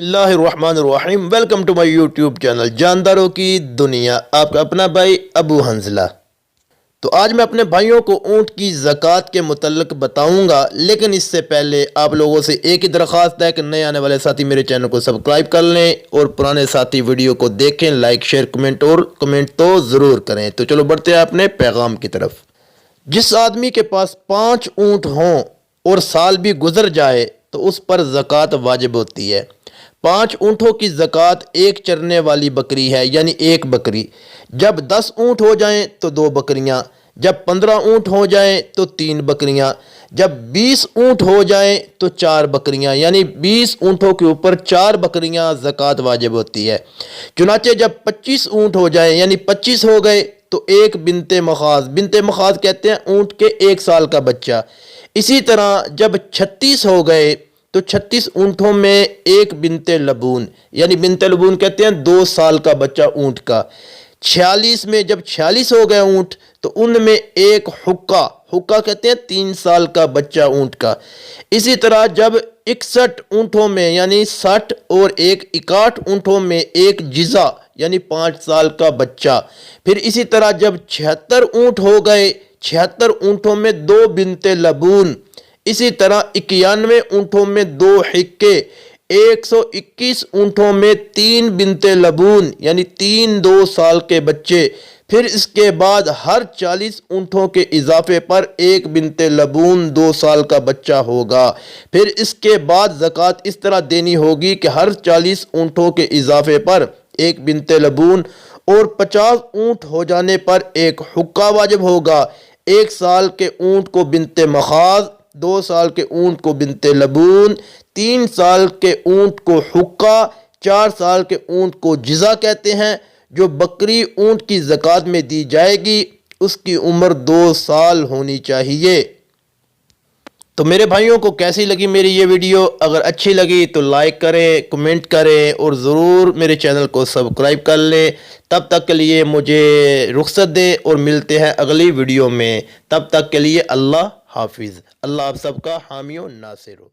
बिस्मिल्लाहिर्रहमानिर्रहीम। Welcome to my YouTube channel जानदारों की दुनिया। आपका अपना भाई अबू हंजला। तो आज मैं अपने भाइयों को ऊँट की ज़कात के मुतल्लिक बताऊंगा, लेकिन इससे पहले आप लोगों से एक ही दरख्वास्त है कि नए आने वाले साथी मेरे चैनल को सब्सक्राइब कर लें और पुराने साथी वीडियो को देखें, लाइक शेयर कमेंट तो ज़रूर करें। तो चलो बढ़ते हैं अपने पैगाम की तरफ। जिस आदमी के पास 5 ऊँट हों और साल भी गुजर जाए तो उस पर ज़कात वाजिब होती है। 5 ऊँटों की ज़कात एक चरने वाली बकरी है, यानी एक बकरी। जब 10 ऊँट हो जाएं तो 2 बकरियां, जब 15 ऊँट हो जाएं तो 3 बकरियां, जब 20 ऊँट हो जाएं तो 4 बकरियां, यानी 20 ऊँटों के ऊपर 4 बकरियां ज़कात वाजिब होती है। चुनाचे जब 25 ऊँट हो जाएं, यानी 25 हो गए तो एक बिनते मखाज कहते हैं ऊँट के 1 साल का बच्चा। इसी तरह जब 36 हो गए तो 36 ऊँटों में एक बिनते लबून, यानी बिनते लबून कहते हैं 2 साल का बच्चा ऊँट का। 46 में जब 46 हो गए ऊँट तो उनमें एक हुक्का कहते हैं 3 साल का बच्चा ऊँट का। इसी तरह जब 61 ऊँटों में यानी 60 और एक 61 ऊँटों में एक जिज़ा यानी 5 साल का बच्चा। फिर इसी तरह जब 76 ऊँट हो गए, 76 ऊँटों में 2 बिनते लबून। इसी तरह 91 ऊँटों में 2 हिक्के, 121 ऊँटों में 3 बिनते लबून यानी 3 2 साल के बच्चे। फिर इसके बाद हर 40 ऊँटों के इजाफे पर एक बिनते लबून 2 साल का बच्चा होगा। फिर इसके बाद ज़कात इस तरह देनी होगी कि हर 40 ऊँटों के इजाफे पर एक बिनते लबून और 50 ऊँट हो जाने पर एक हुक्का वाजिब होगा। 1 साल के ऊँट को बिनते मखाज, 2 साल के ऊँट को बिनते लबून, 3 साल के ऊँट को हुक्का, 4 साल के ऊँट को जिज़ा कहते हैं। जो बकरी ऊँट की ज़कात में दी जाएगी उसकी उम्र 2 साल होनी चाहिए। तो मेरे भाइयों को कैसी लगी मेरी ये वीडियो? अगर अच्छी लगी तो लाइक करें, कमेंट करें और ज़रूर मेरे चैनल को सब्सक्राइब कर लें। तब तक के लिए मुझे रुख्सत दें और मिलते हैं अगली वीडियो में। तब तक के लिए अल्लाह हाफिज़। अल्लाह आप सबका हामी व नासिर हो।